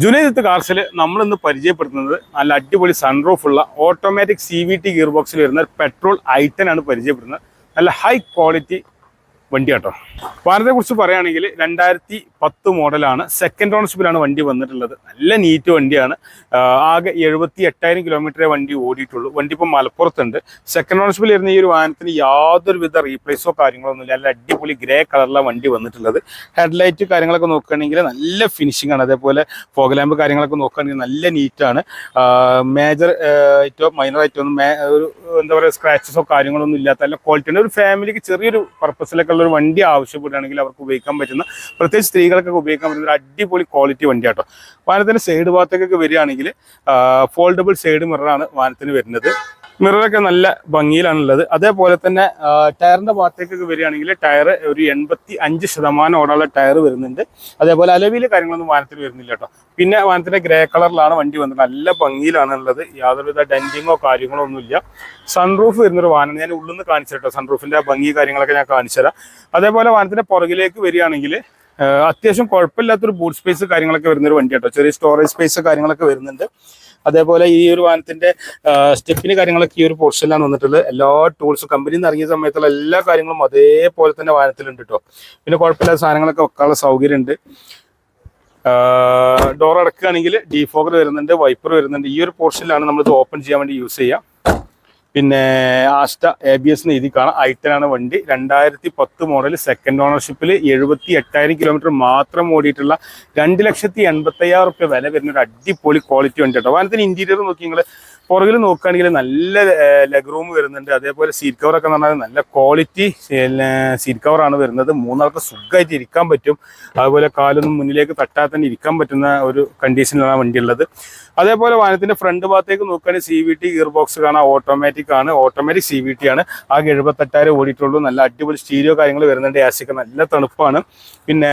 ജുനൈദത്ത് കാർസിൽ നമ്മളിന്ന് പരിചയപ്പെടുത്തുന്നത് നല്ല അടിപൊളി സൺറൂഫ് ഉള്ള ഓട്ടോമാറ്റിക് CVT ഗിയർ ബോക്സിൽ വരുന്ന പെട്രോൾ i10 ആണ് പരിചയപ്പെടുന്നത്. നല്ല ഹൈ ക്വാളിറ്റി വണ്ടി കേട്ടോ. വാഹനത്തെ കുറിച്ച് പറയുകയാണെങ്കിൽ 2010 മോഡലാണ്. സെക്കൻഡ് ഓണർഷിപ്പിലാണ് വണ്ടി വന്നിട്ടുള്ളത്. നല്ല നീറ്റ് വണ്ടിയാണ്. ആകെ 78,000 കിലോമീറ്ററേ വണ്ടി ഓടിയിട്ടുള്ളൂ. വണ്ടി ഇപ്പോൾ മലപ്പുറത്തുണ്ട്. സെക്കൻഡ് ഓണർഷിപ്പിൽ വരുന്ന ഈ ഒരു വാഹനത്തിന് യാതൊരുവിധ റീപ്ലേസോ കാര്യങ്ങളൊന്നുമില്ല. നല്ല അടിപൊളി ഗ്രേ കളറിലാണ് വണ്ടി വന്നിട്ടുള്ളത്. ഹെഡ്ലൈറ്റ് കാര്യങ്ങളൊക്കെ നോക്കുകയാണെങ്കിൽ നല്ല ഫിനിഷിംഗ് ആണ്. അതേപോലെ ഫോഗ് ലാമ്പ് കാര്യങ്ങളൊക്കെ നോക്കുകയാണെങ്കിൽ നല്ല നീറ്റാണ്. മേജർ ആയിട്ടോ മൈനർ ആയിട്ടോ ഒന്നും ഒരു എന്താ പറയുക സ്ക്രാച്ചസോ കാര്യങ്ങളൊന്നും ഇല്ലാത്ത നല്ല ക്വാളിറ്റി ഉണ്ട്. ഒരു ഫാമിലിക്ക് ചെറിയൊരു പർപ്പസിലൊക്കെ ഒരു വണ്ടി ആവശ്യപ്പെടുകയാണെങ്കിൽ അവർക്ക് ഉപയോഗിക്കാൻ പറ്റുന്ന, പ്രത്യേകിച്ച് സ്ത്രീകൾക്കൊക്കെ ഉപയോഗിക്കാൻ പറ്റുന്ന ഒരു അടിപൊളി ക്വാളിറ്റി വണ്ടിയാട്ടോ. വാഹനത്തിന്റെ സൈഡ് ഭാഗത്തേക്കൊക്കെ വരികയാണെങ്കിൽ ഫോൾഡബിൾ സൈഡ് മിററാണ് വാഹനത്തിന് വരുന്നത്. മിററൊക്കെ നല്ല ഭംഗിയിലാണുള്ളത്. അതേപോലെ തന്നെ ടയറിന്റെ ഭാഗത്തേക്കൊക്കെ വരികയാണെങ്കിൽ ടയർ ഒരു 85% ഓടാനുള്ള ടയർ വരുന്നുണ്ട്. അതേപോലെ അലവിയിലെ കാര്യങ്ങളൊന്നും വാഹനത്തിൽ വരുന്നില്ല കേട്ടോ. പിന്നെ വാഹനത്തിന്റെ ഗ്രേ കളറിലാണ് വണ്ടി വന്നത്. നല്ല ഭംഗിയിലാണ് ഉള്ളത്. യാതൊരുവിധ ഡെന്റിങ്ങോ കാര്യങ്ങളോ ഒന്നുമില്ല. സൺറൂഫ് വരുന്നൊരു വാഹനം ഞാൻ ഉള്ളിൽ നിന്ന് കാണിച്ചു കേട്ടോ. സൺറൂഫിന്റെ ഭംഗി കാര്യങ്ങളൊക്കെ ഞാൻ കാണിച്ചു തരാം. അതേപോലെ വാഹനത്തിന്റെ പുറകിലേക്ക് വരികയാണെങ്കിൽ അത്യാവശ്യം കുഴപ്പമില്ലാത്തൊരു ബൂട്ട് സ്പേസ് കാര്യങ്ങളൊക്കെ വരുന്നൊരു വണ്ടി കേട്ടോ. ചെറിയ സ്റ്റോറേജ് സ്പേസ് കാര്യങ്ങളൊക്കെ വരുന്നുണ്ട്. അതേപോലെ ഈ ഒരു വാഹനത്തിന്റെ സ്റ്റെപ്പിന് കാര്യങ്ങളൊക്കെ ഈ ഒരു പോർഷനിലാണ് വന്നിട്ടുള്ളത്. എല്ലാ ടൂൾസും കമ്പനിയിൽ നിന്ന് ഇറങ്ങിയ സമയത്തുള്ള എല്ലാ കാര്യങ്ങളും അതേപോലെ തന്നെ വാഹനത്തിലുണ്ട് കേട്ടോ. പിന്നെ കുഴപ്പമില്ലാത്ത സാധനങ്ങളൊക്കെ വെക്കാനുള്ള സൗകര്യം ഉണ്ട്. ഡോർ അടക്കുകയാണെങ്കിൽ ഡീഫോഗർ വരുന്നുണ്ട്, വൈപ്പർ വരുന്നുണ്ട്. ഈ ഒരു പോർഷനിലാണ് നമ്മളിത് ഓപ്പൺ ചെയ്യാൻ വേണ്ടി യൂസ് ചെയ്യുക. പിന്നെ ആസ്റ്റ ABS എഴുതി കാണാം. i10 ആണ് വണ്ടി. 2010 മോഡൽ. സെക്കൻഡ് ഓണർഷിപ്പിൽ 78,000 കിലോമീറ്റർ മാത്രം ഓടിയിട്ടുള്ള 2,80,000 റുപ്യ വില വരുന്ന ഒരു അടിപൊളി ക്വാളിറ്റി വണ്ടി കേട്ടോ. വാഹനത്തിന് ഇന്റീരിയർ നോക്കി നിങ്ങൾ പുറകിൽ നോക്കുകയാണെങ്കിൽ നല്ല ലെഗ് റൂം വരുന്നുണ്ട്. അതേപോലെ സീറ്റ് കവറൊക്കെ എന്ന് പറഞ്ഞാൽ നല്ല ക്വാളിറ്റി സീറ്റ് കവറാണ് വരുന്നത്. മൂന്നാൾക്ക് സുഖമായിട്ട് ഇരിക്കാൻ പറ്റും. അതുപോലെ കാലൊന്നും മുന്നിലേക്ക് തട്ടാതെ തന്നെ ഇരിക്കാൻ പറ്റുന്ന ഒരു കണ്ടീഷനിലാണ് വണ്ടി ഉള്ളത്. അതേപോലെ വാഹനത്തിന്റെ ഫ്രണ്ട് ഭാഗത്തേക്ക് നോക്കുകയാണെങ്കിൽ CVT ഗിയർ ബോക്സ് കാണാം. ഓട്ടോമാറ്റിക് CVT ആണ്. ആകെ 78,000 ഓടിയിട്ടുള്ളൂ. നല്ല അടിപൊളി സ്റ്റീരിയോ കാര്യങ്ങൾ വരുന്നുണ്ട്. AC നല്ല തണുപ്പാണ്. പിന്നെ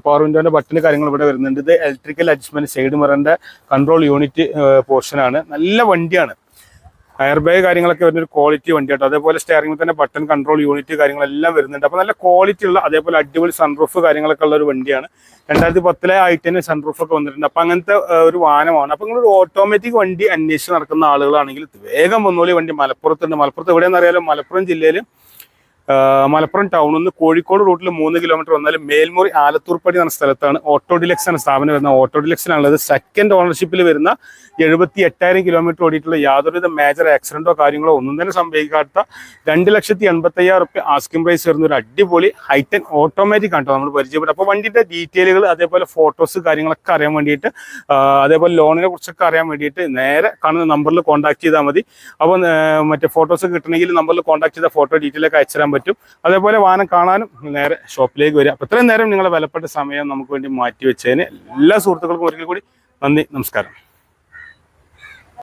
പവർ വിൻഡോന്റെ ബട്ടൺ കാര്യങ്ങൾ ഇവിടെ വരുന്നുണ്ട്. ഇത് ഇലക്ട്രിക്കൽ അഡ്ജസ്റ്റ്മെന്റ് സൈഡ് മിററിന്റെ കൺട്രോൾ യൂണിറ്റ് പോർഷനാണ്. നല്ല വണ്ടിയാണ്. എയർ ബാഗ് കാര്യങ്ങളൊക്കെ വരുന്നൊരു ക്വാളിറ്റി വണ്ടി കേട്ടോ. അതേപോലെ സ്റ്റിയറിംഗിൽ തന്നെ ബട്ടൺ കൺട്രോൾ യൂണിറ്റ് കാര്യങ്ങളെല്ലാം വരുന്നുണ്ട്. അപ്പോൾ നല്ല ക്വാളിറ്റി ഉള്ള, അതേപോലെ അടിപൊളി സൺറൂഫ് കാര്യങ്ങളൊക്കെ ഉള്ള ഒരു വണ്ടിയാണ്. 2010 i10 സൺറൂഫ് ഒക്കെ വന്നിട്ടുണ്ട്. അപ്പം അങ്ങനത്തെ ഒരു വാഹനമാണ്. അപ്പം നിങ്ങളൊരു ഓട്ടോമാറ്റിക് വണ്ടി അന്വേഷിച്ച് നടക്കുന്ന ആളുകളാണെങ്കിൽ വേഗം വന്നോളി. വണ്ടി മലപ്പുറത്തുണ്ട്. മലപ്പുറത്ത് എവിടെയെന്ന് അറിയാലോ? മലപ്പുറം ജില്ലയിൽ മലപ്പുറം ടൗണിൽ നിന്ന് കോഴിക്കോട് റൂട്ടിൽ 3 കിലോമീറ്റർ വന്നാൽ മേൽമുറി ആലത്തൂർപ്പടി എന്ന സ്ഥലത്താണ് ഓട്ടോ ഡിലക്സ് എന്ന സ്ഥാപനം വരുന്ന. ഓട്ടോ ഡിലക്സിനാണുള്ളത്. സെക്കൻഡ് ഓണർഷിപ്പിൽ വരുന്ന 78,000 കിലോമീറ്റർ ഓടിയിട്ടുള്ള യാതൊരുവിധ മേജർ ആക്സിഡന്റോ കാര്യങ്ങളോ ഒന്നും തന്നെ സംഭവിക്കാത്ത 2,80,000 റുപ്യ ആസ്കിംഗ് പ്രൈസ് വരുന്ന ഒരു അടിപൊളി i10 ഓട്ടോമാറ്റിക് ആണ് നമ്മൾ പരിചയപ്പെട്ടത്. അപ്പോൾ വണ്ടിയുടെ ഡീറ്റെയിലുകൾ, അതേപോലെ ഫോട്ടോസ് കാര്യങ്ങളൊക്കെ അറിയാൻ വേണ്ടിയിട്ട്, അതേപോലെ ലോണിനെ കുറിച്ചൊക്കെ അറിയാൻ വേണ്ടിയിട്ട് നേരെ കാണുന്ന നമ്പറിൽ കോൺടാക്ട് ചെയ്താൽ മതി. അപ്പോൾ മറ്റേ ഫോട്ടോസ് കിട്ടണമെങ്കിൽ നമ്പറിൽ കോൺടാക്ട് ചെയ്ത ഫോട്ടോ ഡീറ്റെയിലൊക്കെ അയച്ചു തരാൻ പറ്റും. അതേപോലെ വാഹനം കാണാനും നേരെ ഷോപ്പിലേക്ക് വരിക. അപ്പോൾ ഇത്രയും നേരം നിങ്ങളെ വിലപ്പെട്ട സമയം നമുക്ക് വേണ്ടി മാറ്റി വെച്ചതിന് എല്ലാ സുഹൃത്തുക്കൾക്കും ഒരിക്കൽ കൂടി നന്ദി, നമസ്കാരം.